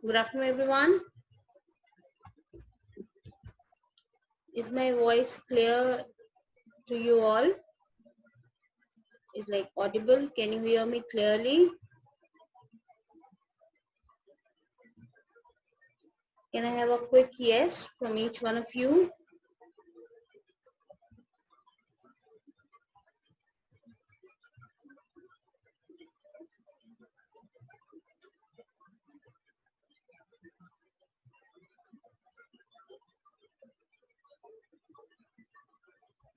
Good afternoon, everyone. Is my voice clear to you all? Is like audible? Can you hear me clearly? Can I have a quick yes from each one of you?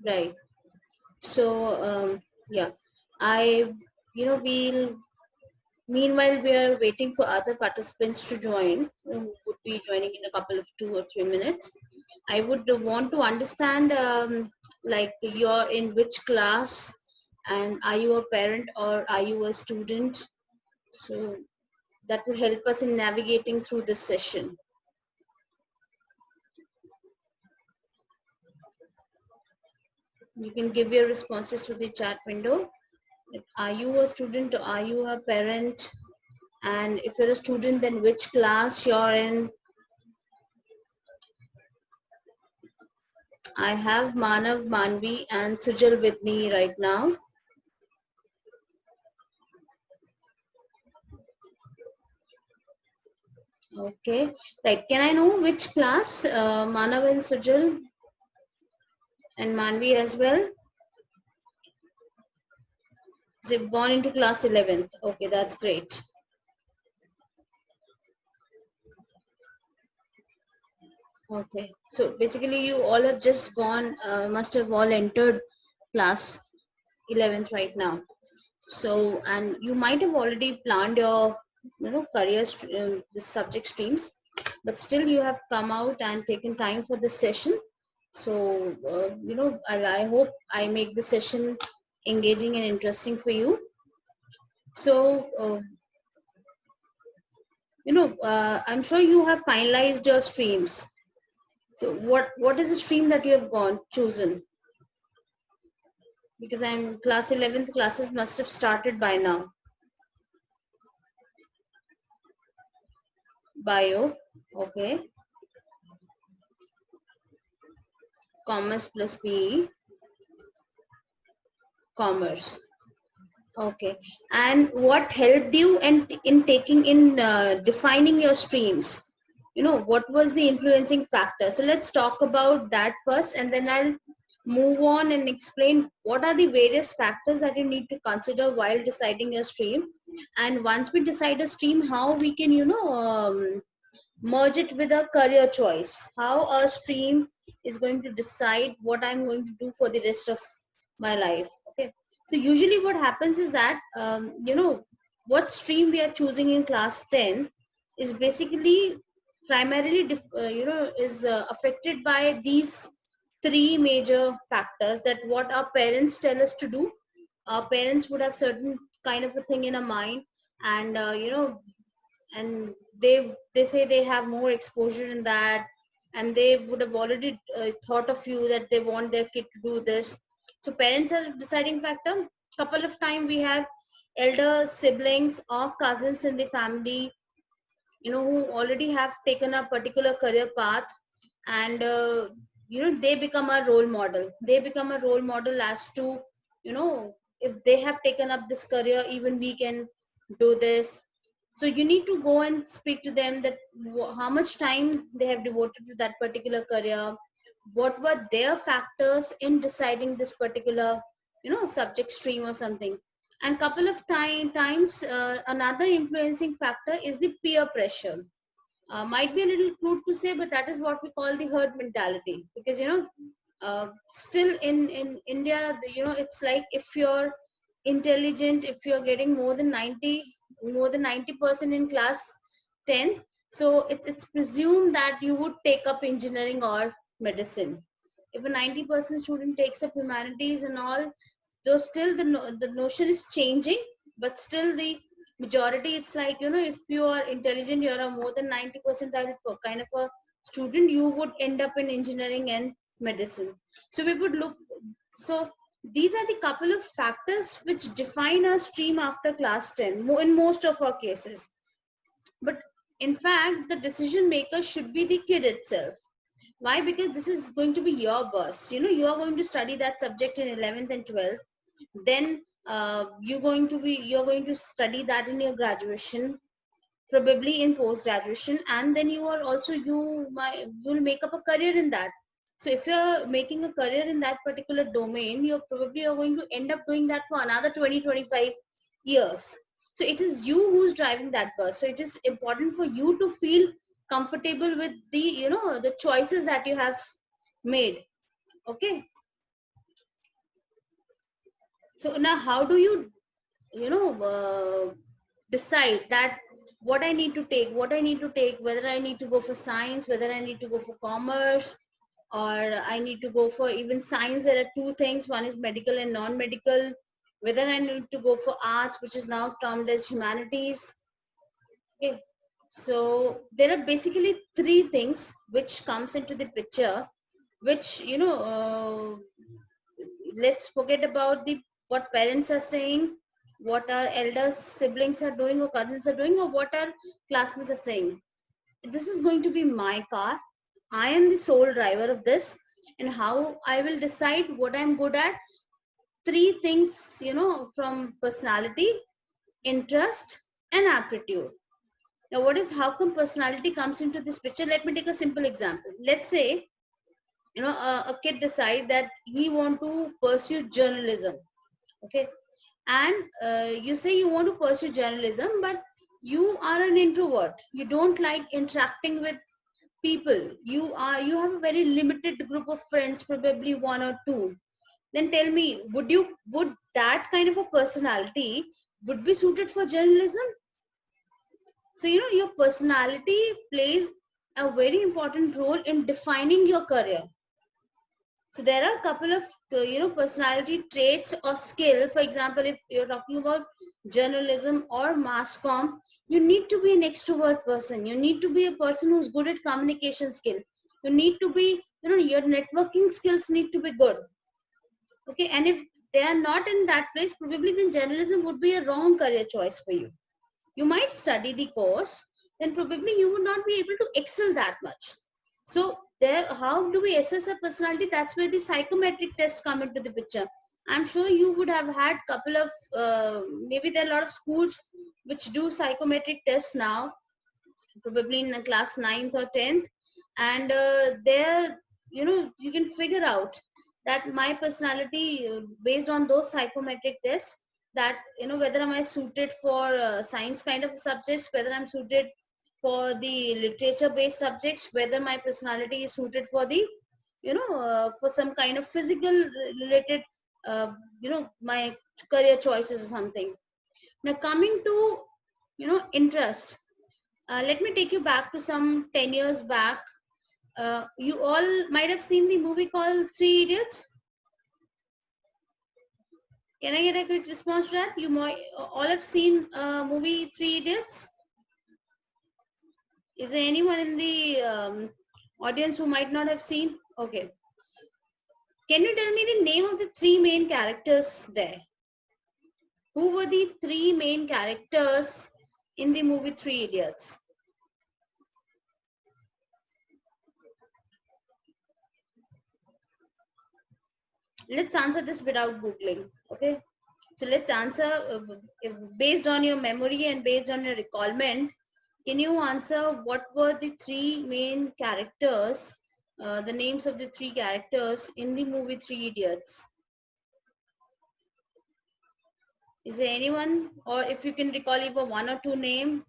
Right. So, yeah, I, we'll, meanwhile, we are waiting for other participants to join, who would be joining in a couple of 2 or 3 minutes. I would want to understand, like, you're in which class, and are you a parent or are you a student? So that will help us in navigating through this session. You can give your responses to the chat window. Are you a student or are you a parent? And if you're a student, then which class you're in? I have Manav, Manvi, and Sujal with me right now. Okay, right. Can I know which class? Manav and Sujal and Manvi as well. So you've gone into class 11th. Okay, that's great. Okay, so basically you all have just gone, must have all entered class 11th right now. So, and you might have already planned your, career, the subject streams, but still you have come out and taken time for this session. So, I hope I make the session engaging and interesting for you. So, I'm sure you have finalized your streams. So what is the stream that you have chosen? Because I'm class 11th, classes must have started by now. Bio, okay. Commerce plus PE, commerce. Okay. And what helped you in taking in defining your streams? What was the influencing factor? So let's talk about that first, and then I'll move on and explain what are the various factors that you need to consider while deciding your stream. And once we decide a stream, how we can, merge it with a career choice. How a stream is going to decide what I'm going to do for the rest of my life. Okay. So usually what happens is that, what stream we are choosing in class 10 is basically primarily, is affected by these three major factors. That what our parents tell us to do. Our parents would have certain kind of a thing in a mind, and and they say they have more exposure in that, and they would have already thought of you that they want their kid to do this. So parents are a deciding factor. Couple of time we have elder siblings or cousins in the family, who already have taken a particular career path, and they become a role model. They become a role model as to, if they have taken up this career, even we can do this. So you need to go and speak to them that how much time they have devoted to that particular career, what were their factors in deciding this particular, subject stream or something. And couple of times, another influencing factor is the peer pressure. Might be a little crude to say, but that is what we call the herd mentality. Because still in India, it's like if you're intelligent, if you're getting more than 90% in class 10, so it's presumed that you would take up engineering or medicine. If a 90% student takes up humanities and all, though still the notion is changing, but still the majority, it's like, if you are intelligent, you're a more than 90 percentile kind of a student, you would end up in engineering and medicine. So we would look. So these are the couple of factors which define our stream after class 10, in most of our cases. But In fact, the decision maker should be the kid itself. Why? Because this is going to be your boss. You know, you are going to study that subject in 11th and 12th. Then you're going to study that in your graduation, probably in post graduation, and then you are also you'll make up a career in that. So if you're making a career in that particular domain, you're probably are going to end up doing that for another 20-25 years. So it is you who's driving that bus. So it is important for you to feel comfortable with the, you know, the choices that you have made. Okay. So now how do you, you know, decide that what I need to take, whether I need to go for science, whether I need to go for commerce, or I need to go for even science. There are two things: one is medical and non-medical. Whether I need to go for arts, which is now termed as humanities. Okay, so there are basically three things which comes into the picture, which, you know, let's forget about the what parents are saying, what our elder siblings are doing or cousins are doing, or what our classmates are saying. This is going to be my car. I am the sole driver of this, and how I will decide what I'm good at. Three things, you know, from personality, interest, and aptitude. Now what is, how come personality comes into this picture? Let me take a simple example. Let's say, you know, a kid decide that he want to pursue journalism. Okay. And you say you want to pursue journalism, but you are an introvert, you don't like interacting with people, you have a very limited group of friends, probably one or two. Then tell me, would that kind of a personality would be suited for journalism? So, you know, your personality plays a very important role in defining your career. So there are a couple of, you know, personality traits or skill. For example, if you're talking about journalism or mass comm, you need to be an extrovert person. You need to be a person who's good at communication skill. You need to be, you know, your networking skills need to be good. Okay, and if they are not in that place, probably then journalism would be a wrong career choice for you. You might study the course, then probably you would not be able to excel that much. So there, how do we assess a personality? That's where the psychometric tests come into the picture. I'm sure you would have had couple of, maybe there are a lot of schools which do psychometric tests now, probably in class 9th or 10th. And there, you know, you can figure out that my personality, based on those psychometric tests, that, you know, whether am I suited for science kind of subjects, whether I'm suited for the literature based subjects, whether my personality is suited for the, you know, for some kind of physical related, you know, my career choices or something. Now coming to, you know, interest, let me take you back to some 10 years back. You all might have seen the movie called Three Idiots. Can I get a quick response to that? You might all have seen movie Three Idiots. Is there anyone in the audience who might not have seen? Okay. Can you tell me the name of the three main characters there? Who were the three main characters in the movie Three Idiots? Let's answer this without Googling. Okay. So let's answer based on your memory and based on your recallment. Can you answer what were the three main characters, the names of the three characters in the movie Three Idiots? Is there anyone, or if you can recall even one or two name?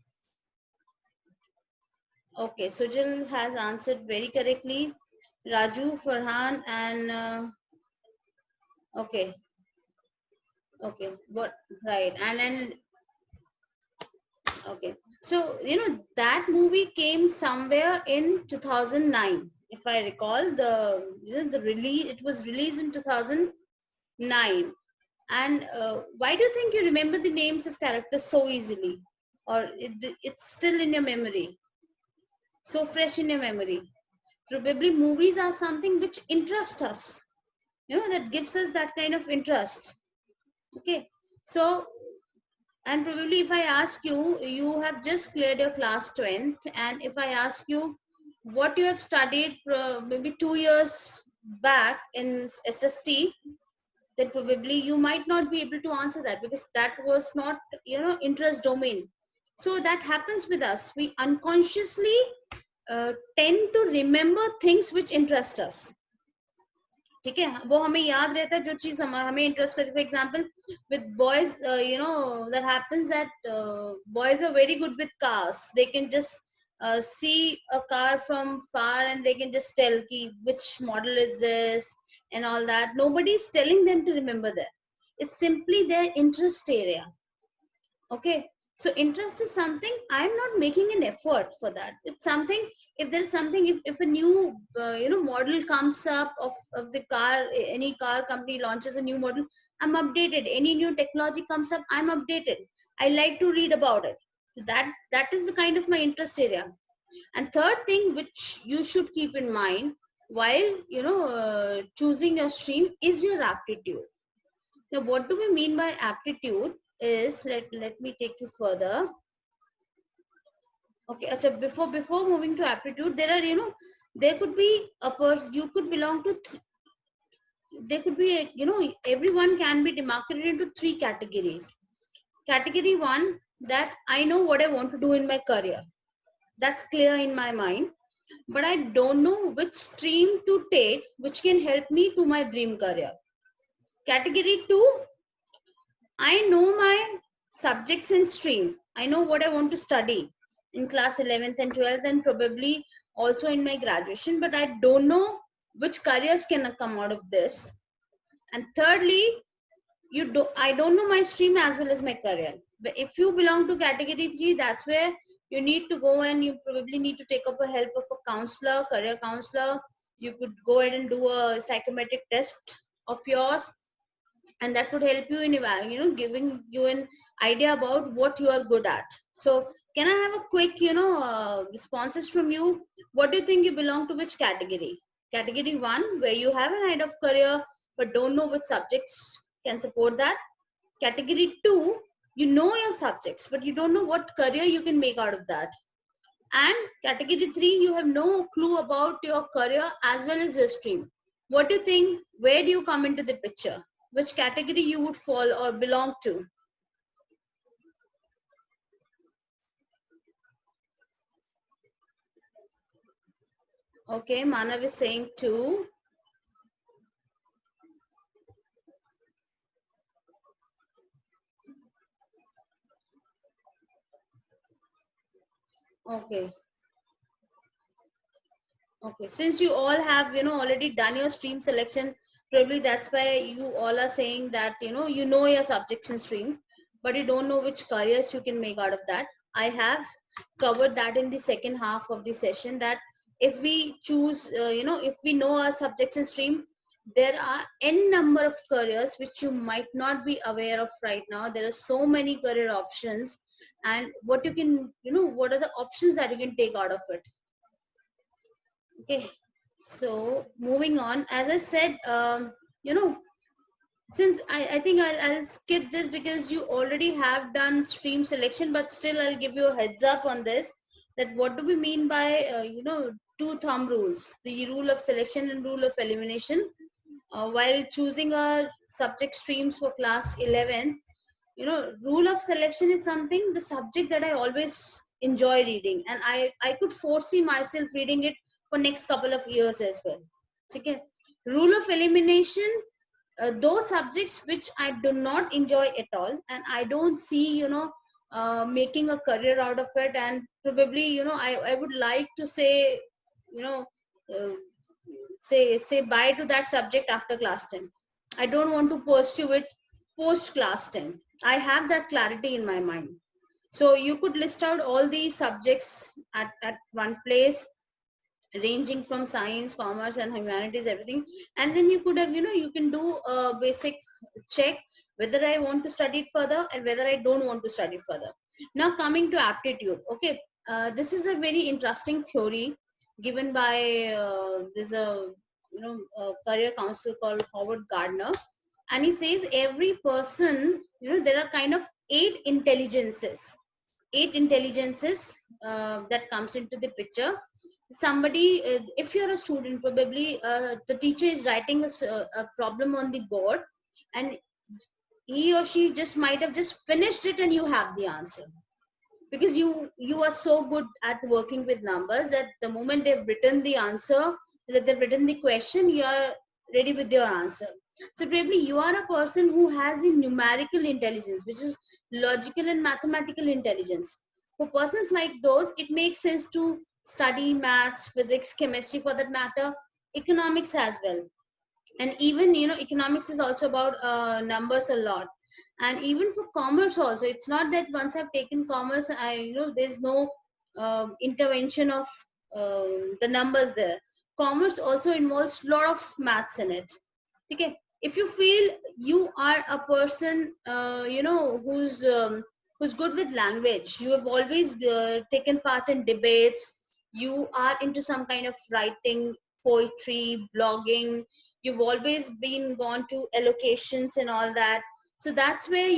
Okay, Sujal has answered very correctly. Raju, Farhan, and okay, okay, what right, and then okay. So, you know, that movie came somewhere in 2009. If I recall the, you know, the release, it was released in 2009. And why do you think you remember the names of characters so easily? Or it's still in your memory, so fresh in your memory? Probably movies are something which interest us, you know, that gives us that kind of interest. Okay. So And probably if I ask you, you have just cleared your class 10th, and if I ask you what you have studied maybe 2 years back in SST, then probably you might not be able to answer that, because that was not, interest domain. So that happens with us. We unconsciously tend to remember things which interest us. ठीक है, वो हमें याद रहता है जो चीज हमें इंटरेस्ट करती है. For example with boys, that happens that boys are very good with cars. They can just see a car from far and they can just tell ki which model is this and all that. Nobody is telling them to remember that. It's simply their interest area. Okay, so interest is something I'm not making an effort for that. It's something, if there is something, if a new model comes up of the car, any car company launches a new model, I'm updated. Any new technology comes up, I'm updated. I like to read about it. So that is the kind of my interest area. And third thing which you should keep in mind while choosing your stream is your aptitude. Now, what do we mean by aptitude is, let me take you further. Okay, achha, before moving to aptitude, there are, there could be a person, you could belong to, there could be, everyone can be demarcated into 3 categories. Category 1, that I know what I want to do in my career. That's clear in my mind. But I don't know which stream to take, which can help me to my dream career. Category 2, I know my subjects and stream. I know what I want to study in class 11th and 12th and probably also in my graduation, but I don't know which careers can come out of this. And thirdly, I don't know my stream as well as my career. But if you belong to category 3, that's where you need to go and you probably need to take up a help of a counselor, career counselor. You could go ahead and do a psychometric test of yours, and that could help you in giving you an idea about what you are good at. So can I have a quick responses from you? What do you think, you belong to which category? Category 1, where you have an idea of career but don't know which subjects can support that. Category 2, you know your subjects but you don't know what career you can make out of that. And category 3, you have no clue about your career as well as your stream. What do you think? Where do you come into the picture? Which category you would fall or belong to? Okay, Manav is saying 2. Okay. Okay, since you all have already done your stream selection, probably that's why you all are saying that you know your subjects and stream, but you don't know which careers you can make out of that. I have covered that in the second half of the session, that if we choose, if we know our subjects and stream, there are n number of careers which you might not be aware of right now. There are so many career options, and what you can, what are the options that you can take out of it. Okay, so moving on, as I said, since I think I'll skip this because you already have done stream selection, but still I'll give you a heads up on this, that what do we mean by, 2 thumb rules, the rule of selection and rule of elimination. While choosing a subject streams for class 11, rule of selection is something, the subject that I always enjoy reading, and I could foresee myself reading it for next couple of years as well. Okay. Rule of elimination, those subjects which I do not enjoy at all and I don't see making a career out of it, and probably I would like to say, you know uh, say bye to that subject after class 10th. I don't want to pursue it post class 10th. I have that clarity in my mind. So you could list out all these subjects at one place, ranging from science, commerce, and humanities, everything. And then you could have, you can do a basic check whether I want to study it further and whether I don't want to study further. Now coming to aptitude. Okay, this is a very interesting theory given by there's a career counselor called Howard Gardner, and he says every person, there are kind of eight intelligences. Eight intelligences that comes into the picture. Somebody, if you're a student, probably the teacher is writing a problem on the board, and he or she just might have just finished it, and you have the answer, because you are so good at working with numbers that the moment they've written the answer, that they've written the question, you are ready with your answer. So probably you are a person who has the numerical intelligence, which is logical and mathematical intelligence. For persons like those, it makes sense to study maths, physics, chemistry, for that matter, economics as well. And even, economics is also about numbers a lot. And even for commerce also, it's not that once I've taken commerce, there's no intervention of the numbers there. Commerce also involves a lot of maths in it. Okay, if you feel you are a person who's good with language, you have always taken part in debates, you are into some kind of writing, poetry, blogging, you've always been gone to allocations and all that. So that's where,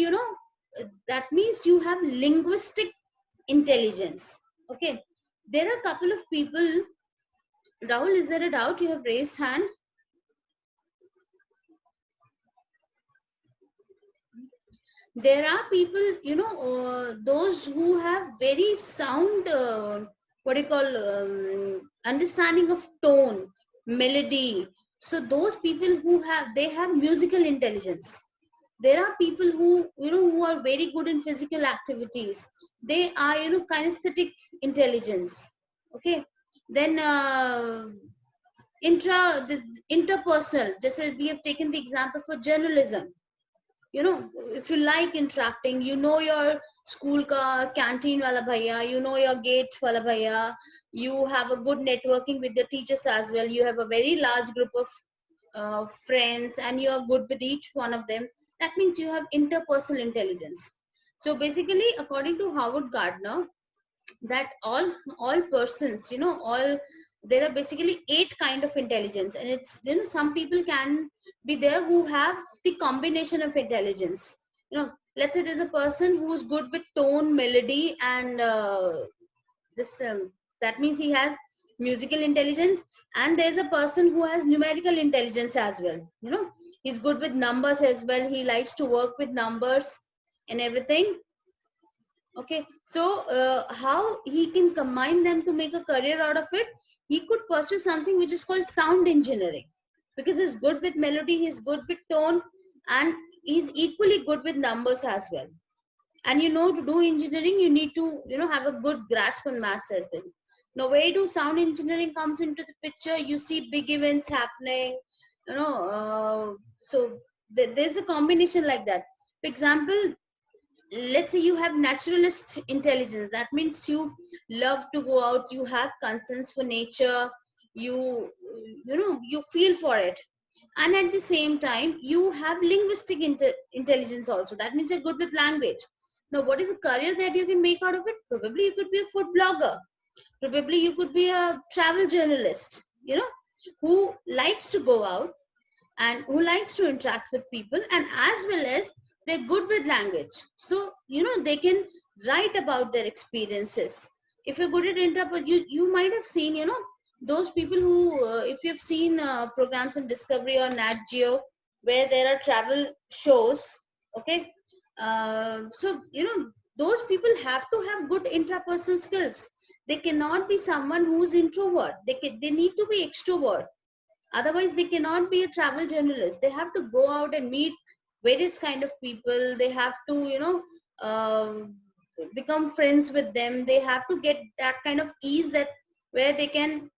that means you have linguistic intelligence. Okay, there are a couple of people. Rahul, is there a doubt? You have raised hand. There are people, those who have very sound, what do you call, understanding of tone, melody. So those people they have musical intelligence. There are people who, who are very good in physical activities. They are, kinesthetic intelligence. Okay, then the interpersonal, just as we have taken the example for journalism. If you like interacting, your school ka canteen wala bhaiya, your gate wala bhaiya, you have a good networking with the teachers as well, you have a very large group of friends, and you are good with each one of them. That means you have interpersonal intelligence. So basically, according to Howard Gardner, that all persons, all there are basically eight kind of intelligence. And it's, some people can be there who have the combination of intelligence. Let's say there's a person who's good with tone, melody, and this that means he has musical intelligence. And there's a person who has numerical intelligence as well. He's good with numbers as well, he likes to work with numbers and everything. Okay, so how he can combine them to make a career out of it? He could pursue something which is called sound engineering, because he's good with melody, he's good with tone, and he's equally good with numbers as well. And to do engineering, you need to have a good grasp on maths as well. Now, where do sound engineering comes into the picture? You see big events happening, so there's a combination like that. For example, let's say you have naturalist intelligence. That means you love to go out, you have concerns for nature, you feel for it. And at the same time, you have linguistic intelligence also. That means you're good with language. Now, what is a career that you can make out of it? Probably you could be a food blogger, probably you could be a travel journalist, who likes to go out and who likes to interact with people, and as well as they're good with language. So they can write about their experiences. If you're good at interpret, you might have seen, those people who if you've seen programs on Discovery or Nat Geo, where there are travel shows. Okay, so those people have to have good intrapersonal skills. They cannot be someone who's introvert. They need to be extrovert. Otherwise, they cannot be a travel journalist. They have to go out and meet various kind of people. They have to become friends with them. They have to get that kind of ease, that where they can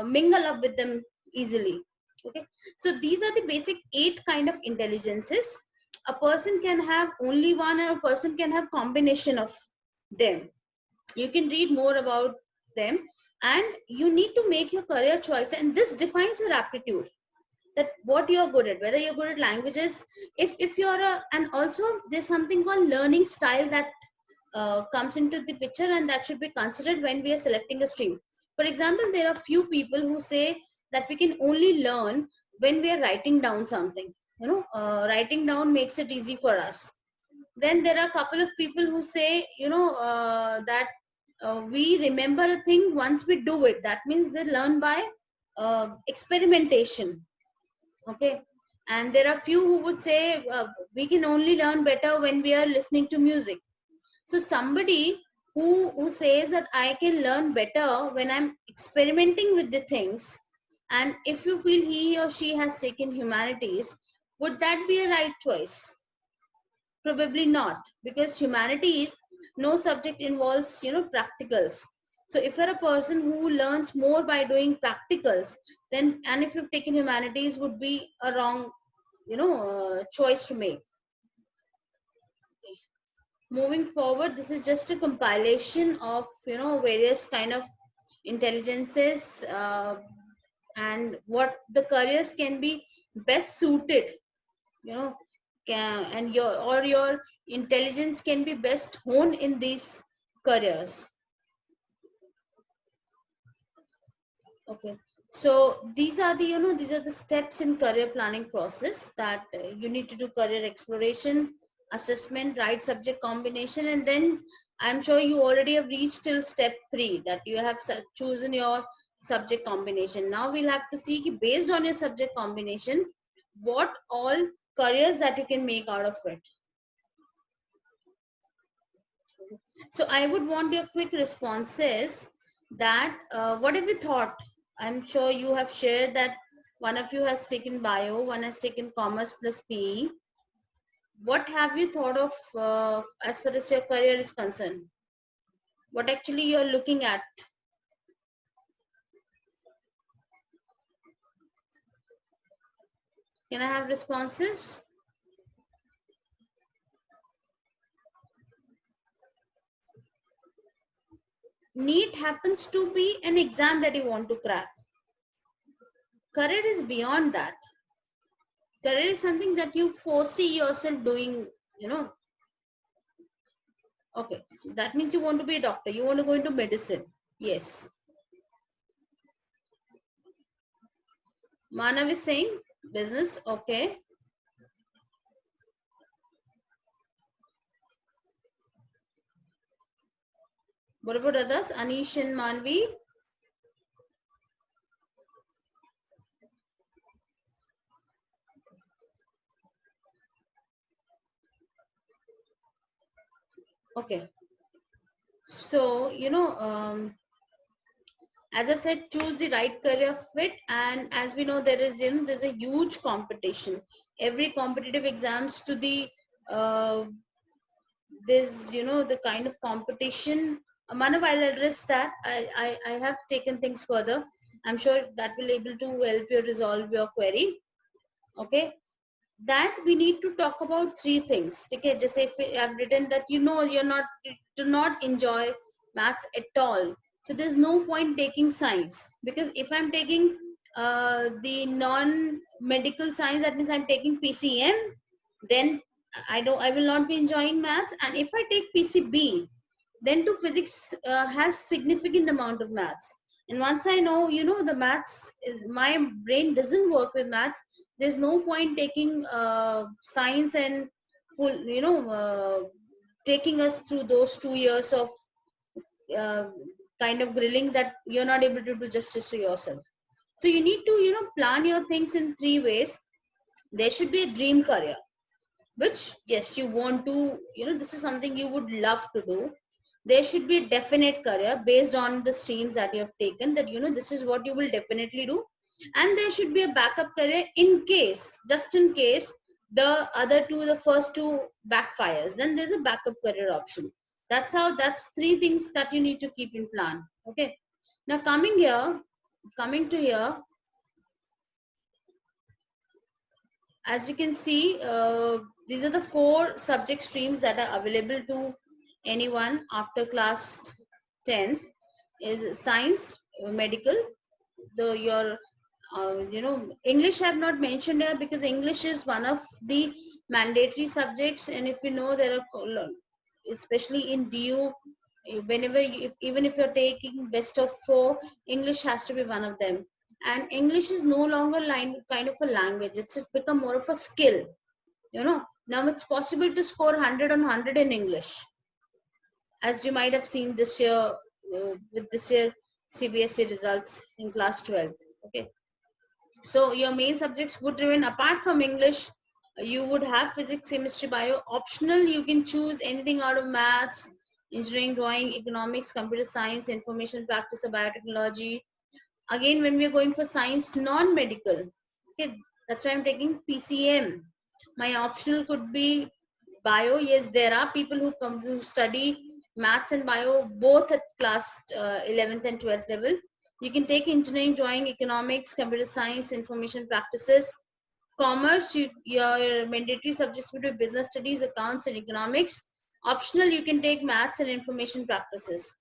mingle up with them easily. Okay, so these are the basic eight kind of intelligences. A person can have only one, and a person can have combination of them. You can read more about them, and you need to make your career choice, and this defines your aptitude, that what you're good at, whether you're good at languages. If you're a, and also there's something called learning style that comes into the picture, and that should be considered when we are selecting a stream. For example, there are few people who say that we can only learn when we are writing down something. Writing down makes it easy for us. Then there are a couple of people who say, that we remember a thing once we do it. That means they learn by experimentation. Okay. And there are few who would say we can only learn better when we are listening to music. So somebody who says that I can learn better when I'm experimenting with the things, and if you feel he or she has taken humanities, would that be a right choice? Probably not, because humanities, no subject involves practicals. So if you're a person who learns more by doing practicals, then, and if you've taken humanities, would be a wrong choice to make. Moving forward, this is just a compilation of various kind of intelligences, and what the careers can be best suited, you know and your intelligence can be best honed in these careers. Okay. So these are the these are the steps in career planning process, that you need to do career exploration, assessment, right subject combination, and then I'm sure you already have reached till step 3, that you have chosen your subject combination. Now we'll have to see ki based on your subject combination, what all careers that you can make out of it. So I would want your quick responses, that what have you thought? I'm sure you have shared that one of you has taken bio, one has taken commerce plus PE. What have you thought of as far as your career is concerned? What actually you're looking at? Can I have responses? NEET happens to be an exam that you want to crack. Career is beyond that. Career is something that you foresee yourself doing, Okay, so that means you want to be a doctor. You want to go into medicine. Yes. Manav is saying business. Okay. What about others? Anish and Manvi? Okay. So, as I've said, choose the right career fit. And as we know, there is, there's a huge competition. Every competitive exams to the, there's, the kind of competition. Manav, I'll address that. I have taken things further. I'm sure that will able to help you resolve your query. Okay. That we need to talk about 3 things. Okay, just if I've written that you're not, do not enjoy maths at all, so there's no point taking science, because if I'm taking the non-medical science, that means I'm taking PCM, then I will not be enjoying maths. And if I take PCB, then to physics has significant amount of maths. And once I know, the maths, my brain doesn't work with maths, there's no point taking science and full, taking us through those 2 years of uh, kind of grilling, that you're not able to do justice to yourself. So you need to, plan your things in 3 ways. There should be a dream career, which, yes, you want to, this is something you would love to do. There should be a definite career based on the streams that you have taken, that this is what you will definitely do. And there should be a backup career in case, just in case the other two, the first two backfires, then there's a backup career option. That's 3 things that you need to keep in plan. Okay. Now coming to here, as you can see, these are the 4 subject streams that are available to anyone after class 10th. Is science, medical, the your English I have not mentioned here, because English is one of the mandatory subjects. And if you know, there are, especially in DU, whenever even if you're taking best of 4, English has to be one of them. And English is no longer kind of a language, it's become more of a skill. You know, now it's possible to score 100 on 100 in English, as you might have seen this year with this year CBSE results in class 12th. Okay, so your main subjects would remain apart from English. You would have physics, chemistry, bio. Optional, you can choose anything out of maths, engineering, drawing, economics, computer science, information practice, or biotechnology. Again, when we're going for science, non-medical, okay, that's why I'm taking PCM. My optional could be bio. Yes, there are people who come to study maths and bio both at class 11th and 12th level. You can take engineering, drawing, economics, computer science, information practices. Commerce, your mandatory subjects would be business studies, accounts, and economics. Optional, you can take maths and information practices.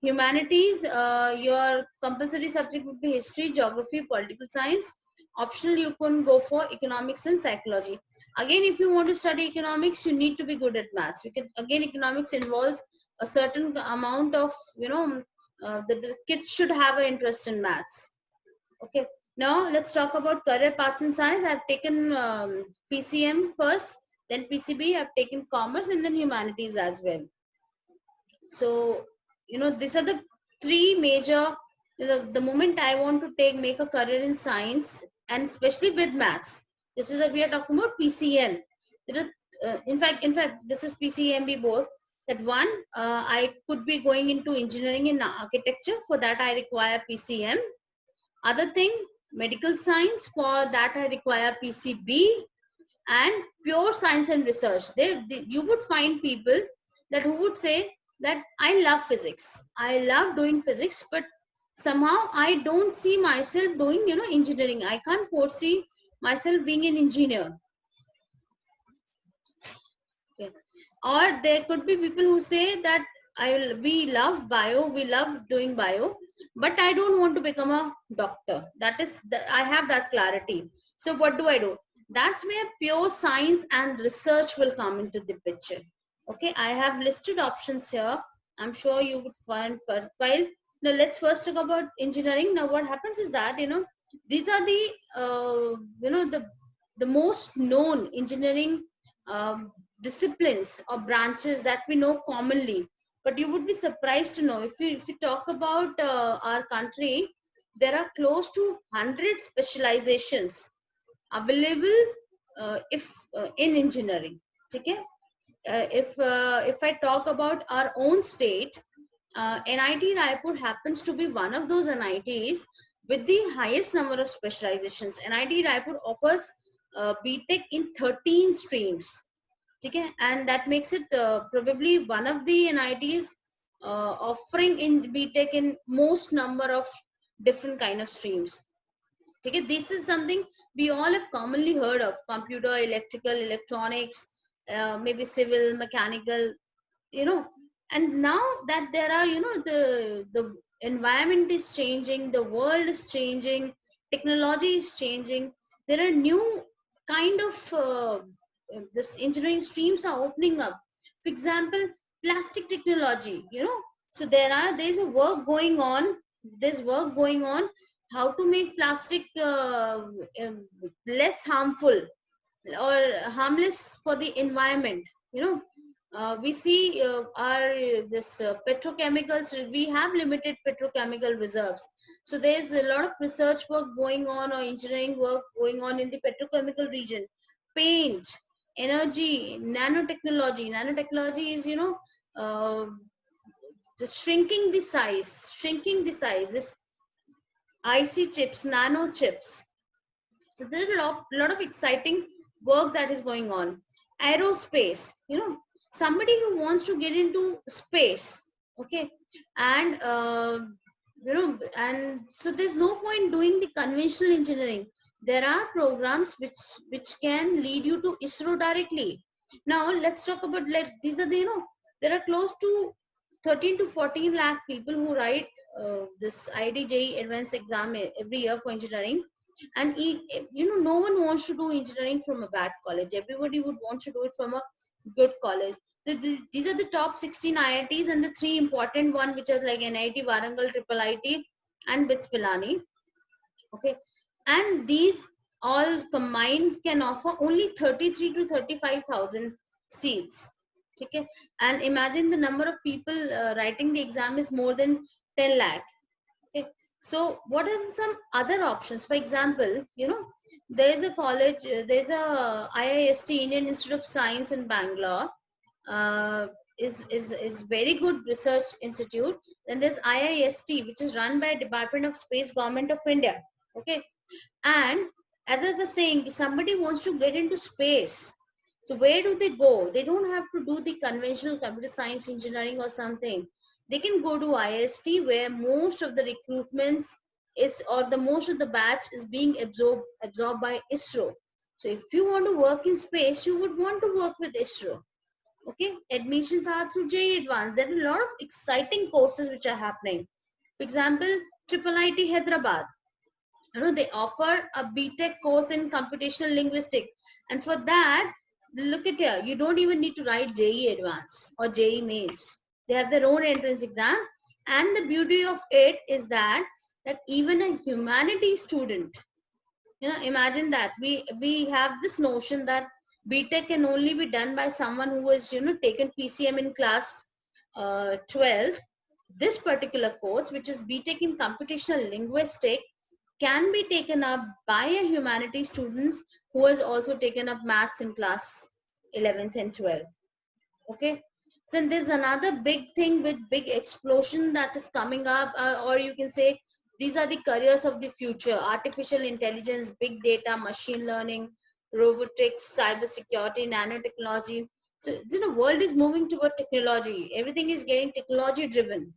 Humanities, your compulsory subject would be history, geography, political science. Optional, you can go for economics and psychology. Again, if you want to study economics, you need to be good at maths. Again, economics involves a certain amount of, the kids should have an interest in maths. Okay, now let's talk about career paths in science. I've taken PCM first, then PCB, I've taken commerce, and then humanities as well. So, these are the three major, the moment I want to make a career in science, and especially with maths, this is what we are talking about PCM. There are, in fact, this is PCMB both. That one, I could be going into engineering and architecture. For that, I require PCM. Other thing, medical science, for that I require PCB. And pure science and research, you would find people that who would say that I love physics, I love doing physics, but somehow I don't see myself doing engineering. I can't foresee myself being an engineer. Okay. Or there could be people who say that we love bio, we love doing bio, but I don't want to become a doctor. I have that clarity. So what do I do? That's where pure science and research will come into the picture. Okay, I have listed options here. I'm sure you would find file. Now let's first talk about engineering. Now what happens is that these are the the most known engineering disciplines or branches that we know commonly. But you would be surprised to know, if you talk about our country, there are close to 100 specializations available if in engineering. Okay, if I talk about our own state, NIT Raipur happens to be one of those NITs with the highest number of specializations. NIT Raipur offers BTech in 13 streams. Okay, and that makes it probably one of the NITs offering in BTech in most number of different kind of streams. Okay, this is something we all have commonly heard of: computer, electrical, electronics, maybe civil, mechanical, and now that there are, the environment is changing, the world is changing, technology is changing, there are new kind of this engineering streams are opening up. For example, plastic technology, so there's a work going on, there's work going on how to make plastic less harmful or harmless for the environment. We see our this petrochemicals, we have limited petrochemical reserves, so there's a lot of research work going on or engineering work going on in the petrochemical region. Paint, energy, nanotechnology is uh, just shrinking the size, this IC chips, nano chips. So there's a lot of exciting work that is going on. Aerospace, somebody who wants to get into space, okay, and and so there's no point doing the conventional engineering. There are programs which can lead you to ISRO directly. Now let's talk about, these are the, there are close to 13 to 14 lakh people who write this IIT advanced exam every year for engineering. And no one wants to do engineering from a bad college. Everybody would want to do it from a good college. These are the top 16 IITs and the three important one, which are like NIT Warangal, Triple IT, and BITS Pilani. Okay, and these all combined can offer only 33 to 35,000 seats. Okay, and imagine the number of people writing the exam is more than 10 lakh. Okay, so what are some other options? For example, there is a college, there's a IIST, Indian Institute of Science in Bangalore, uh, is very good research institute. Then there's IIST, which is run by Department of Space, Government of India. Okay, and as I was saying, somebody wants to get into space. So where do they go? They don't have to do the conventional computer science engineering or something. They can go to IST, where most of the recruitments is, or the most of the batch is being absorbed by ISRO. So if you want to work in space, you would want to work with ISRO. Okay, admissions are through JEE Advanced. There are a lot of exciting courses which are happening. For example, Triple IT Hyderabad, they offer a BTech course in computational linguistics, and for that, look at here, you don't even need to write JEE Advanced or JEE Mains. They have their own entrance exam, and the beauty of it is that even a humanities student, imagine that we have this notion that BTech can only be done by someone who has taken PCM in class 12. This particular course, which is BTech in computational linguistics, can be taken up by a humanities students who has also taken up maths in class 11th and 12th. Okay, so there's another big thing with big explosion that is coming up, or you can say these are the careers of the future: artificial intelligence, big data, machine learning, robotics, cyber security, nanotechnology. So world is moving toward technology. Everything is getting technology driven.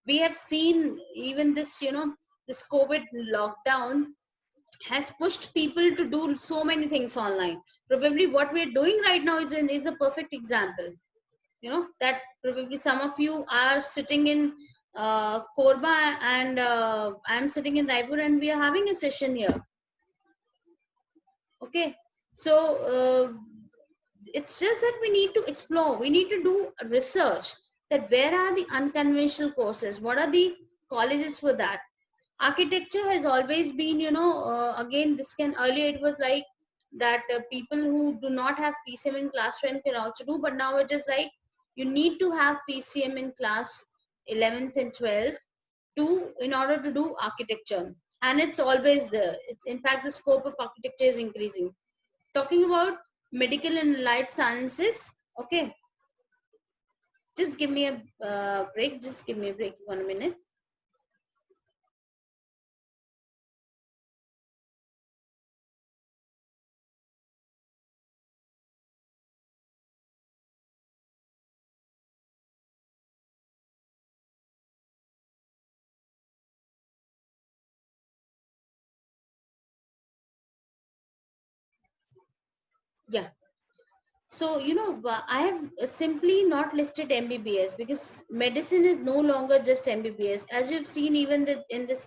We have seen even this COVID lockdown has pushed people to do so many things online. Probably what we're doing right now is a perfect example. That probably some of you are sitting in Korba, and I'm sitting in Raipur, and we are having a session here. Okay, so it's just that we need to explore, we need to do research, that where are the unconventional courses, what are the colleges for that. Architecture has always been, again, this can, earlier it was like that people who do not have PCM in class 10 can also do, but now it is like you need to have PCM in class 11th and 12th to in order to do architecture, and it's always there. It's, in fact, the scope of architecture is increasing. Talking about medical and allied sciences. Okay, just give me a break, just give me a break, 1 minute. Yeah. So, I have simply not listed MBBS because medicine is no longer just MBBS. As you've seen, even in this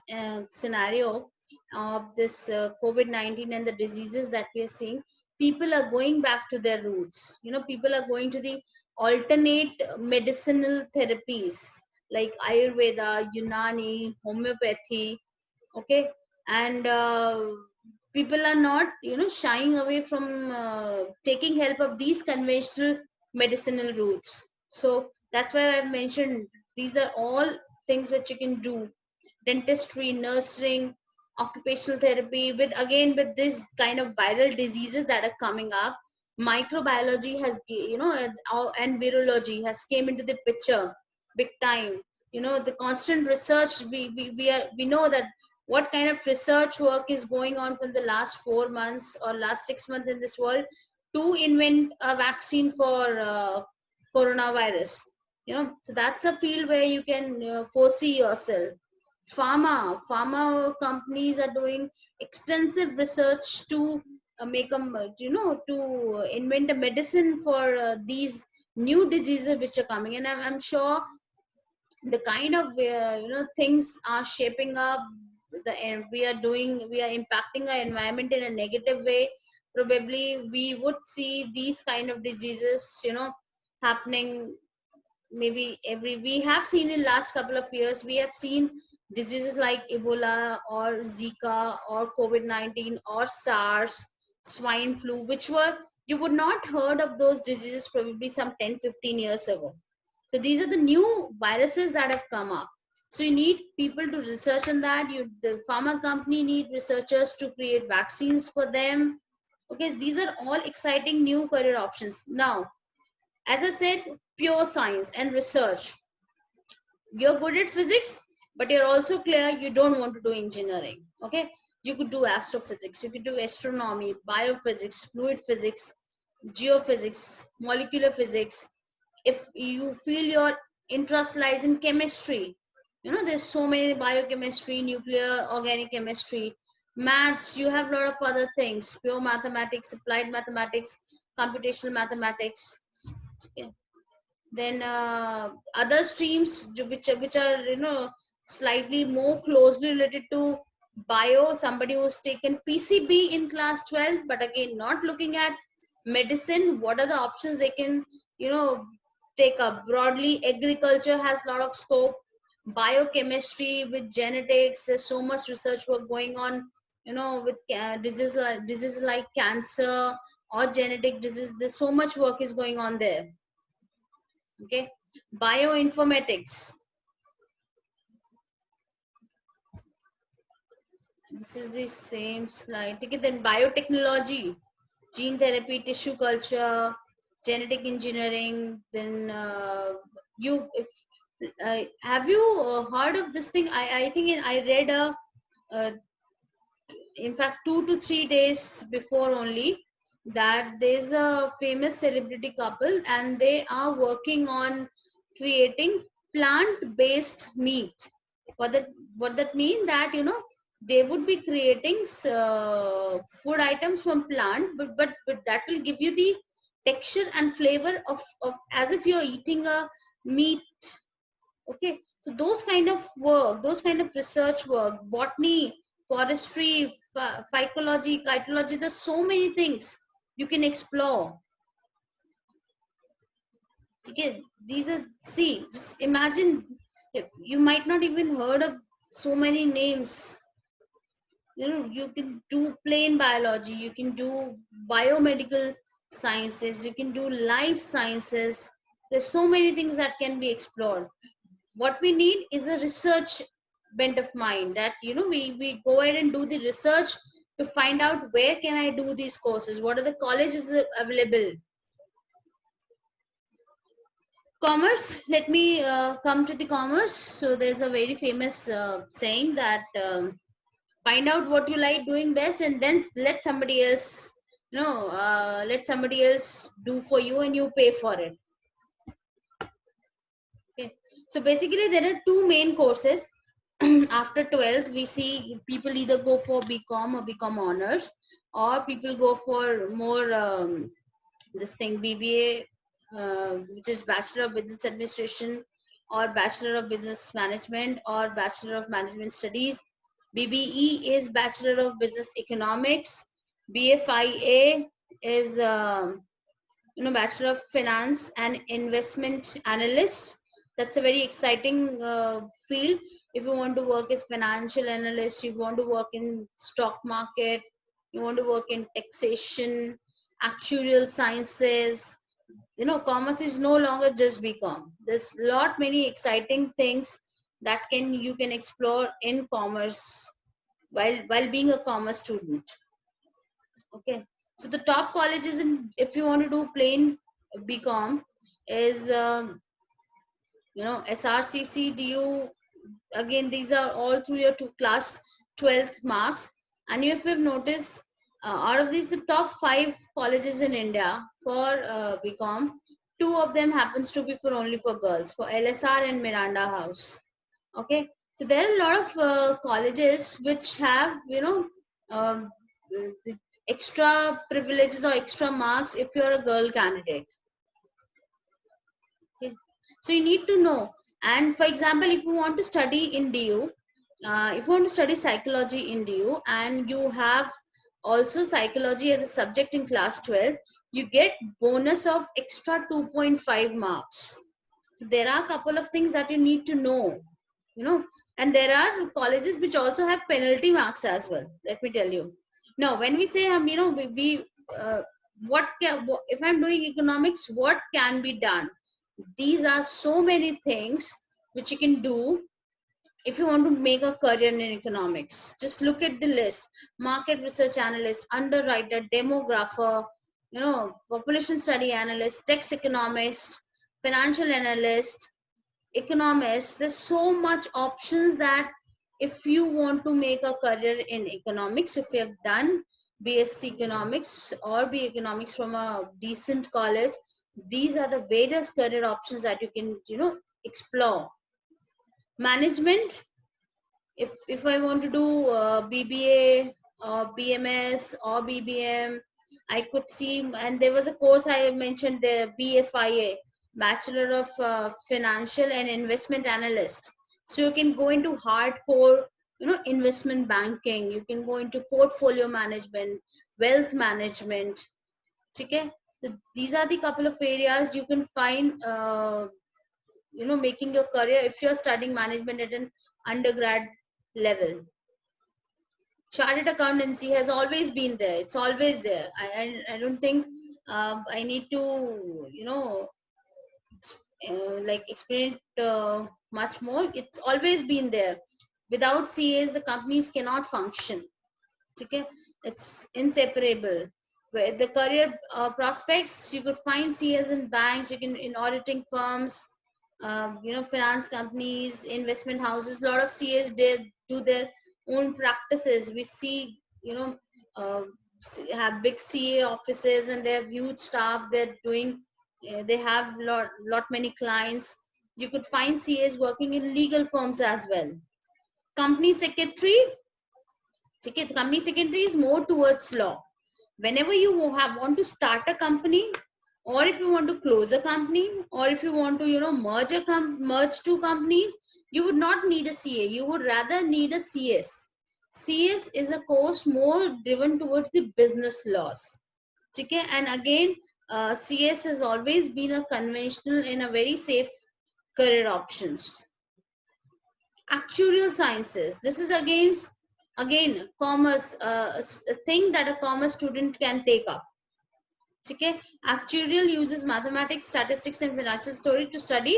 scenario of this COVID-19 and the diseases that we are seeing, people are going back to their roots. People are going to the alternate medicinal therapies like Ayurveda, Unani, homeopathy. Okay, and people are not shying away from taking help of these conventional medicinal routes. So that's why I've mentioned these are all things which you can do: dentistry, nursing, occupational therapy. With, again, with this kind of viral diseases that are coming up, microbiology has and virology has came into the picture big time. The constant research, we know that what kind of research work is going on from the last 4 months or last 6 months in this world to invent a vaccine for coronavirus. So that's a field where you can foresee yourself. Pharma companies are doing extensive research to make a to invent a medicine for these new diseases which are coming, and I'm sure the kind of things are shaping up. We are impacting our environment in a negative way. Probably we would see these kind of diseases happening maybe we have seen in last couple of years, we have seen diseases like Ebola or Zika or COVID-19 or SARS, swine flu, which were, you would not heard of those diseases probably some 10-15 years ago. So these are the new viruses that have come up. So you need people to research on that. The pharma company need researchers to create vaccines for them. Okay, these are all exciting new career options. Now, as I said, pure science and research. You're good at physics, but you're also clear you don't want to do engineering. Okay, you could do astrophysics, you could do astronomy, biophysics, fluid physics, geophysics, molecular physics. If you feel your interest lies in chemistry, there's so many: biochemistry, nuclear, organic chemistry, maths, you have a lot of other things: pure mathematics, applied mathematics, computational mathematics. Okay. Then other streams which are slightly more closely related to bio, somebody who's taken PCB in class 12, but again not looking at medicine, what are the options they can take up broadly. Agriculture has a lot of scope. Biochemistry with genetics, there's so much research work going on, with diseases like cancer or genetic disease. There's so much work is going on there. Okay, bioinformatics, this is the same slide. Okay, then biotechnology, gene therapy, tissue culture, genetic engineering. Then you if have you heard of this thing? I think I read uh, in fact 2 to 3 days before only, that there's a famous celebrity couple and they are working on creating plant-based meat. What that mean, that they would be creating food items from plant, but that will give you the texture and flavor of as if you're eating a meat. Okay, so those kind of work, those kind of research work, botany, forestry, phycology, chytology, there's so many things you can explore. Okay, these are, see, just imagine, you might not even heard of so many names. You can do plain biology, you can do biomedical sciences, you can do life sciences. There's so many things that can be explored. What we need is a research bent of mind, that we go ahead and do the research to find out where can I do these courses, what are the colleges available. Commerce, let me come to the commerce. So there's a very famous saying that find out what you like doing best, and then let somebody else do for you, and you pay for it. Okay, so basically there are two main courses. After 12th, we see people either go for BCom or BCom honors, or people go for more this thing BBA, which is Bachelor of Business Administration, or Bachelor of Business Management, or Bachelor of Management Studies. BBE is Bachelor of Business Economics. BFIA is Bachelor of Finance and Investment Analyst. That's a very exciting field. If you want to work as financial analyst, you want to work in stock market, you want to work in taxation, actuarial sciences, commerce is no longer just BCom. There's lot many exciting things that you can explore in commerce while being a commerce student. Okay, so the top colleges if you want to do plain BCom is SRCC, DU. Again, these are all through your class 12th marks. And if you've noticed, out of these, the top 5 colleges in India for BCom, 2 of them happens to be only for girls, for LSR and Miranda House. Okay, so there are a lot of colleges which have the extra privileges or extra marks if you're a girl candidate. Okay, so you need to know. And for example, if you want to study in DU, if you want to study psychology in DU, and you have also psychology as a subject in class 12, you get bonus of extra 2.5 marks. So there are a couple of things that you need to know, you know, and there are colleges which also have penalty marks as well. Let me tell you. Now, when we say, you know, if I'm doing economics, what can be done? These are so many things which you can do if you want to make a career in economics. Just look at the list: market research analyst, underwriter, demographer, you know, population study analyst, tax economist, financial analyst, economist. There's so much options that if you want to make a career in economics, if you have done BSc economics or B economics from a decent college, these are the various career options that you can, you know, explore. Management, if I want to do BBA or BMS or BBM, I could see, and there was a course I mentioned, the BFIA, Bachelor of Financial and Investment Analyst. So you can go into hardcore, you know, investment banking. You can go into portfolio management, wealth management. Okay, so these are the couple of areas you can find. You know, making your career if you're studying management at an undergrad level. Chartered accountancy has always been there. It's always there. I don't think I need to, you know, like explain it much more. It's always been there. Without CAs, the companies cannot function. Okay, it's inseparable. Where the career prospects, you could find CAs in banks, you can in auditing firms, you know, finance companies, investment houses. A lot of CAs do their own practices. We see, you know, uh, have big CA offices and they have huge staff. They're doing, they have lot many clients. You could find CAs working in legal firms as well. Company secretary, okay, the company secretary is more towards law. Whenever you want to start a company, or if you want to close a company, or if you want to, you know, merge two companies, you would not need a CA. You would rather need a CS. CS is a course more driven towards the business laws. Okay, and again, CS has always been a conventional and a very safe career options. Actuarial sciences, this is again commerce, a thing that a commerce student can take up. Okay, actuarial uses mathematics, statistics and financial story to study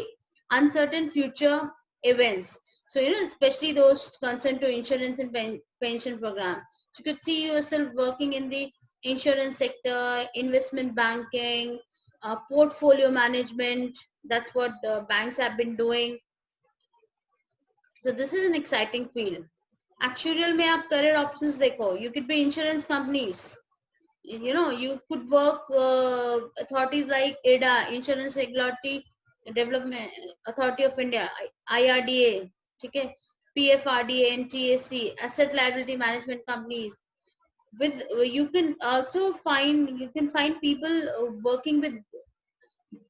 uncertain future events. So, you know, especially those concerned to insurance and pension program. So you could see yourself working in the insurance sector, investment banking, portfolio management. That's what banks have been doing. So this is an exciting field. Actuarial में आप career options देखो. You could be insurance companies. You know, you could work authorities like IRDA, Insurance Regulatory Development Authority of India, IRDA, okay, PFRDA, and TAC, asset liability management companies. With you can also find people working with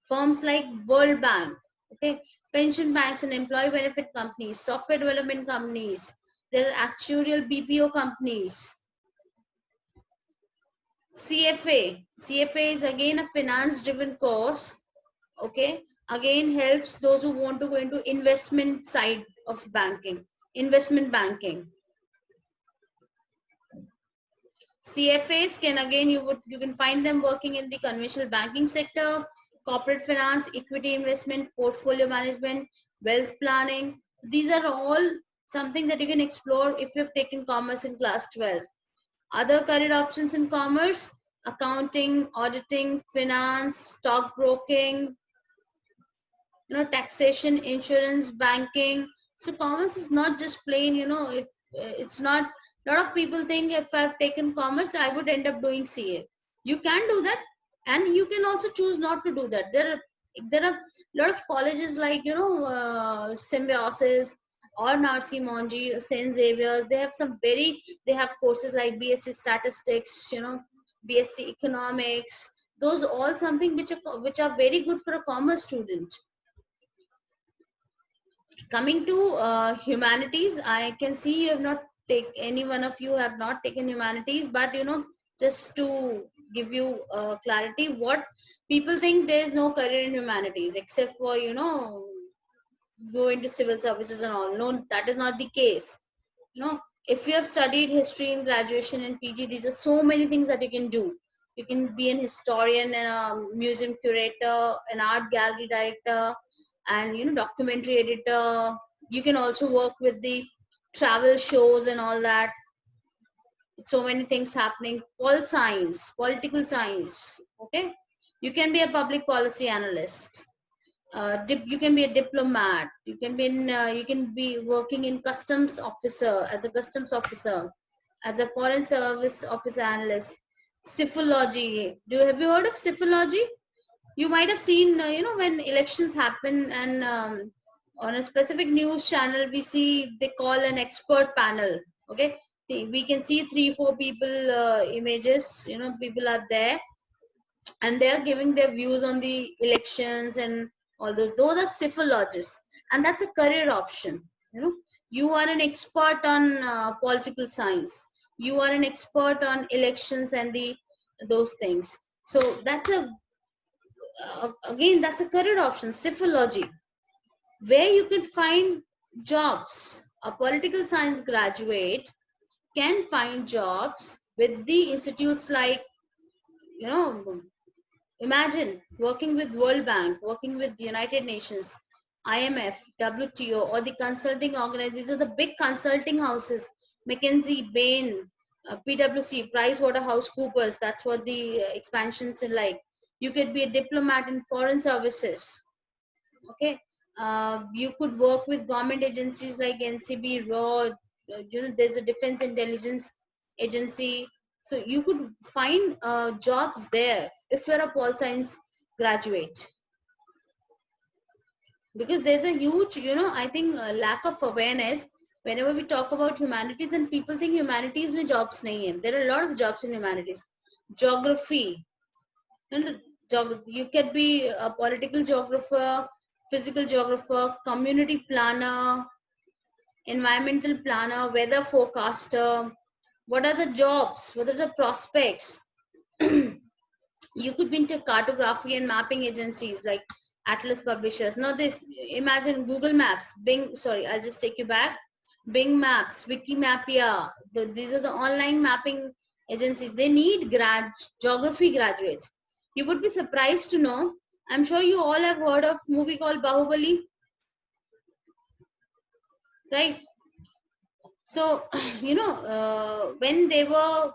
firms like World Bank, okay, pension banks and employee benefit companies, software development companies. There are actuarial BPO companies. CFA is again a finance driven course. Okay, again helps those who want to go into investment side of banking, investment banking. CFAs can again you can find them working in the conventional banking sector, corporate finance, equity investment, portfolio management, wealth planning. These are all something that you can explore if you've taken commerce in class 12. Other career options in commerce: accounting, auditing, finance, stockbroking, you know, taxation, insurance, banking. So commerce is not just plain, you know, if it's not, a lot of people think if I've taken commerce, I would end up doing CA. You can do that, and you can also choose not to do that. There are a lot of colleges like, you know, Symbiosis or Narsi Monji, St. Xavier's. They have they have courses like BSc Statistics, you know, BSc Economics. Those all something which are very good for a commerce student. Coming to humanities, I can see you have not take any one of you have not taken humanities, but you know, just to give you clarity. What people think, there is no career in humanities except for, you know, go into civil services and all. No, that is not the case. You know, if you have studied history in graduation and PG, these are so many things that you can do. You can be an historian and a museum curator, an art gallery director, and, you know, documentary editor. You can also work with the travel shows and all that. So many things happening. Political science. Okay, you can be a public policy analyst. You can be a diplomat. You can be working in customs officer, as a customs officer, as a foreign service officer analyst. Psephology. Have you heard of psephology? You might have seen, you know, when elections happen, and on a specific news channel we see they call an expert panel. Okay, we can see 3 4 people images, you know, people are there, and they are giving their views on the elections and all those are psephologists, and that's a career option. You know, you are an expert on political science, you are an expert on elections and the those things. So that's a again, that's a career option, psephology, where you can find jobs. A political science graduate can find jobs with the institutes like, you know, imagine working with World Bank, working with the United Nations, IMF, WTO, or the consulting organizations. These are the big consulting houses: McKinsey, Bain, PwC, PricewaterhouseCoopers. That's what the expansions are like. You could be a diplomat in foreign services. Okay, you could work with government agencies like NCB, RAW. You know, there's a Defense Intelligence Agency. So you could find jobs there if you're a pol science graduate, because there's a huge, you know, I think lack of awareness whenever we talk about humanities, and people think humanities में jobs नहीं है. There are a lot of jobs in humanities. Geography, and you can be a political geographer, physical geographer, community planner, environmental planner, weather forecaster. What are the jobs? What are the prospects? You could be into cartography and mapping agencies like Atlas Publishers. Now this, imagine Google Maps, Bing, sorry, I'll just take you back. Bing Maps, Wikimapia, these are the online mapping agencies. They need geography graduates. You would be surprised to know, I'm sure you all have heard of movie called Bahubali, right? So, you know, when they were,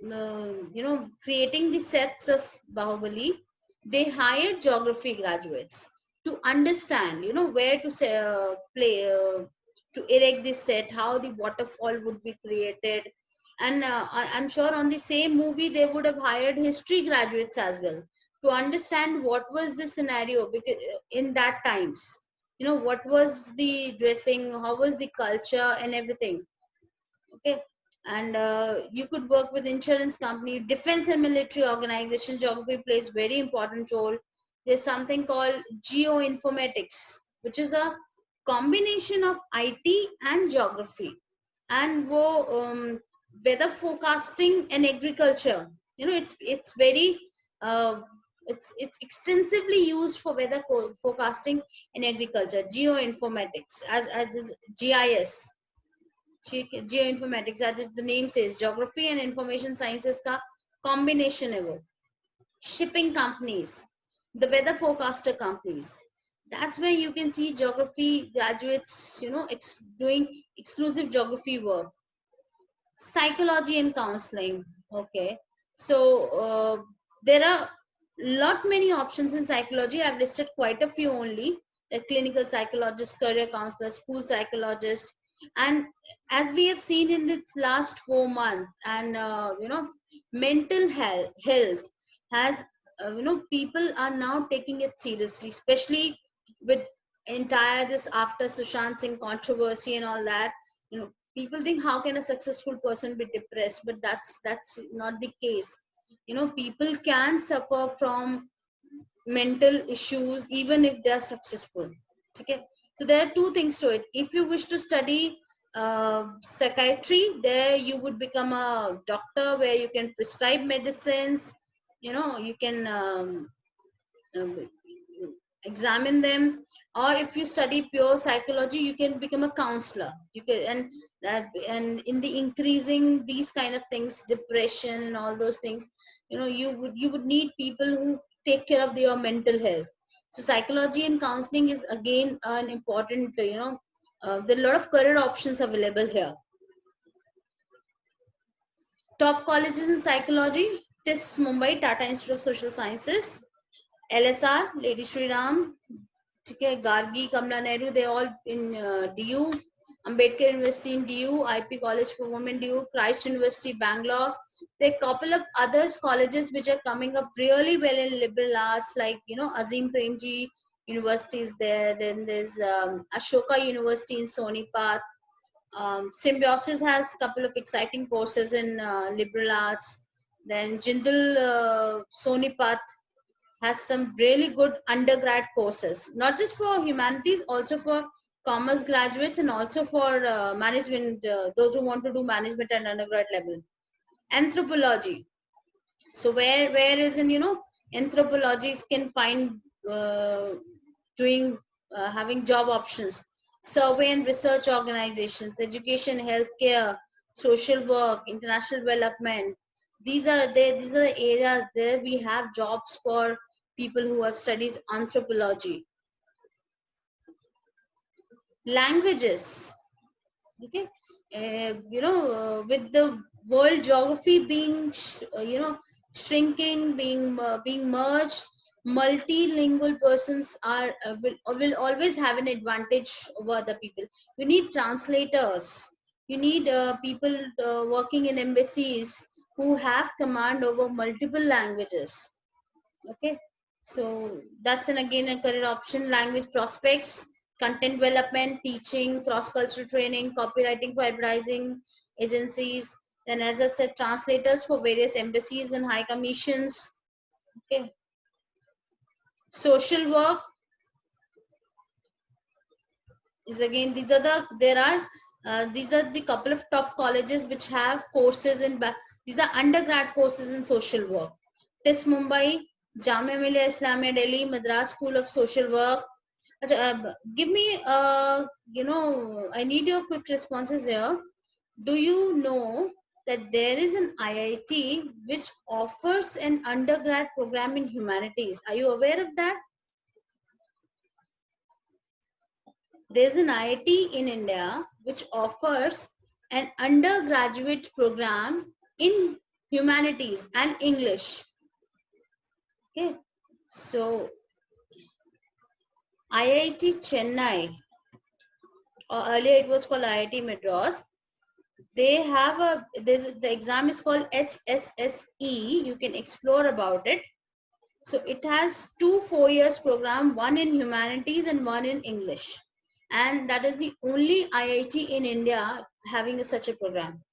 you know, creating the sets of Bahubali, they hired geography graduates to understand, you know, where to say, to erect this set, how the waterfall would be created. And I'm sure on the same movie, they would have hired history graduates as well to understand what was the scenario, because in that times, you know, what was the dressing, how was the culture and everything. Okay, and you could work with insurance company, defense and military organization. Geography plays very important role. There's something called geoinformatics, which is a combination of IT and geography, and weather forecasting and agriculture. You know, it's very uh, it's extensively used for weather forecasting and agriculture. Geoinformatics, as is GIS, geoinformatics, as the name says, geography and information sciences का combination है वो. Shipping companies, the weather forecaster companies, that's where you can see geography graduates, you know, doing exclusive geography work. Psychology and counseling. Okay, so there are lot many options in psychology. I've listed quite a few only, like clinical psychologist, career counselor, school psychologist. And as we have seen in this last 4 months, and you know, mental health has, you know, people are now taking it seriously, especially with entire this after Sushant Singh controversy and all that. You know, people think, how can a successful person be depressed? But that's not the case. You know, people can suffer from mental issues even if they are successful. Okay, so there are two things to it. If you wish to study psychiatry, there you would become a doctor where you can prescribe medicines, you know, you can um, examine them, or if you study pure psychology, you can become a counselor. You can, and in the increasing these kind of things, depression and all those things, you know, you would need people who take care of your mental health. So psychology and counseling is again an important, there are a lot of career options available here. Top colleges in psychology: TIS Mumbai, Tata Institute of Social Sciences; LSR, Lady Shri Ram, okay, Gargi, Kamla Nehru, they all in DU; Ambedkar University in DU; IP College for Women DU; Christ University Bangalore. There are a couple of others colleges which are coming up really well in liberal arts, like, you know, Azim Premji University is there. Then there's Ashoka University in Sonipat. Symbiosis has a couple of exciting courses in liberal arts. Then Jindal Sonipat has some really good undergrad courses, not just for humanities, also for commerce graduates, and also for management, those who want to do management at undergrad level. Anthropology. So where is in, you know, anthropologists can find doing having job options. Survey and research organizations, education, healthcare, social work, international development. These are there. These are the areas there we have jobs for people who have studied anthropology. Languages. Okay, with the world geography being shrinking, being merged, multilingual persons are will always have an advantage over other people. You need translators, you need people working in embassies who have command over multiple languages. Okay, so that's an again a career option. Language prospects: content development, teaching, cross-cultural training, copywriting for advertising agencies. Then, as I said, translators for various embassies and high commissions. Okay, social work is again, these are the couple of top colleges which have courses in these are undergrad courses in social work. TIS Mumbai, Jamia Millia Islamia Delhi, Madras School of Social Work. Give me, I need your quick responses here. Do you know that there is an IIT which offers an undergrad program in humanities? Are you aware of that? There's an IIT in India which offers an undergraduate program in humanities and English. Okay, so IIT Chennai, or earlier it was called IIT Madras. They have the exam is called HSSE. You can explore about it. So it has 2 4 years program, one in humanities and one in English. And that is the only IIT in India having such a program.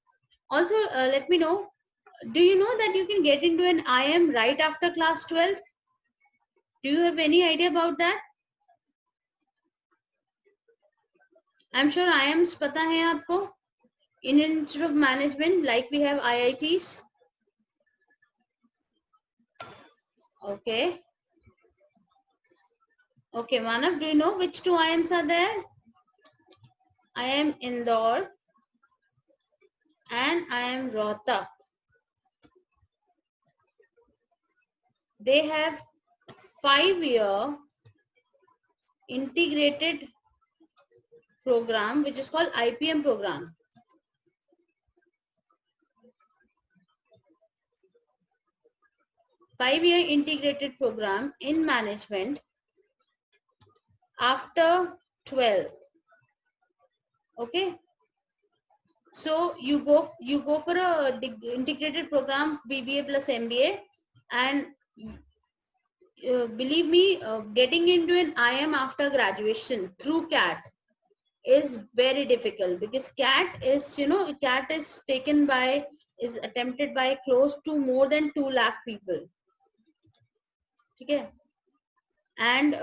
Also, let me know, do you know that you can get into an IIM right after class 12th? Do you have any idea about that? I'm sure IIMs pata hai aapko. Indian Institute of Management, like we have IITs. Okay. Okay, Manav, do you know which 2 IIMs are there? IIM Indore and IIM Rohtak. They have 5-year integrated program which is called IPM program. Five-year integrated program in management after 12th. Okay, so you go for a integrated program, BBA plus MBA, and believe me, getting into an IIM after graduation through CAT is very difficult, because CAT is, CAT is is attempted by close to more than 2 lakh people. Okay, and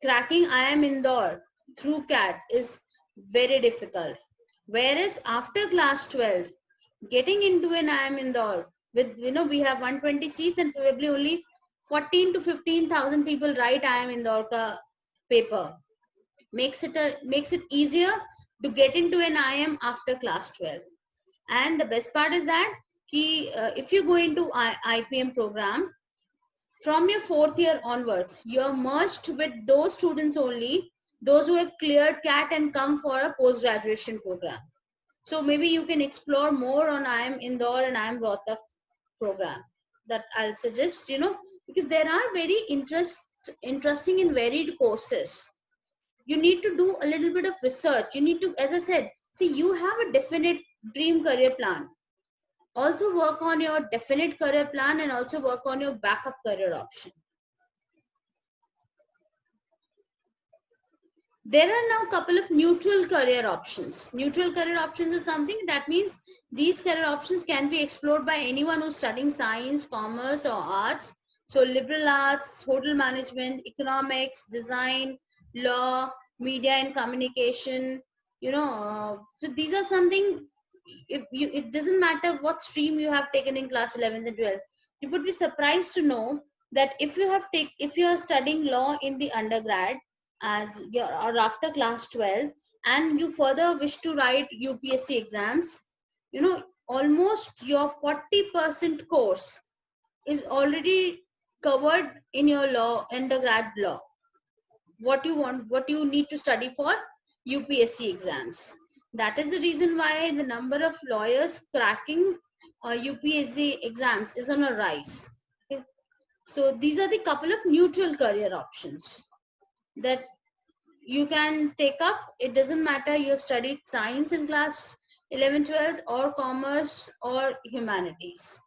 cracking IIM Indore through CAT is very difficult. Whereas after class 12, getting into an IIM Indore With, we have 120 seats and probably only 14 to 15,000 people write IIM Indore ka paper. Makes it easier to get into an IIM after class 12. And the best part is that if you go into IPM program, from your fourth year onwards, you're merged with those students only, those who have cleared CAT and come for a post-graduation program. So maybe you can explore more on IIM Indore and IIM Rohtak program. That I'll suggest, because there are very interesting and varied courses. You need to do a little bit of research. You need to, as I said, see, you have a definite dream career plan. Also work on your definite career plan and also work on your backup career option. There are now a couple of neutral career options. Neutral career options is something that means these career options can be explored by anyone who's studying science, commerce, or arts. So liberal arts, hotel management, economics, design, law, media and communication. So these are something. It doesn't matter what stream you have taken in class 11th and 12th. You would be surprised to know that if you are studying law in the undergrad as your or after class 12 and you further wish to write UPSC exams, almost your 40% course is already covered in your law undergrad law. What you need to study for UPSC exams. That is the reason why the number of lawyers cracking UPSC exams is on a rise. Okay? So these are the couple of neutral career options that you can take up. It doesn't matter you have studied science in class 11, 12 or commerce or humanities.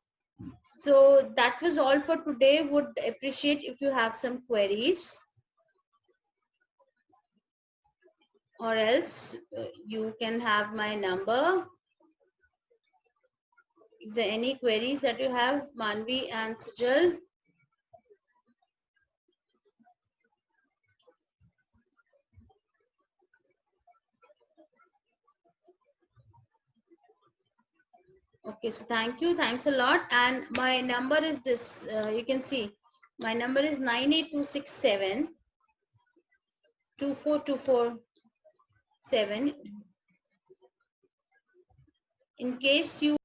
So that was all for today. Would appreciate if you have some queries, or else you can have my number. If there are any queries that you have, Manvi and Sujal. Okay, so thank you. Thanks a lot. And my number is this. You can see my number is 98267 24247. In case you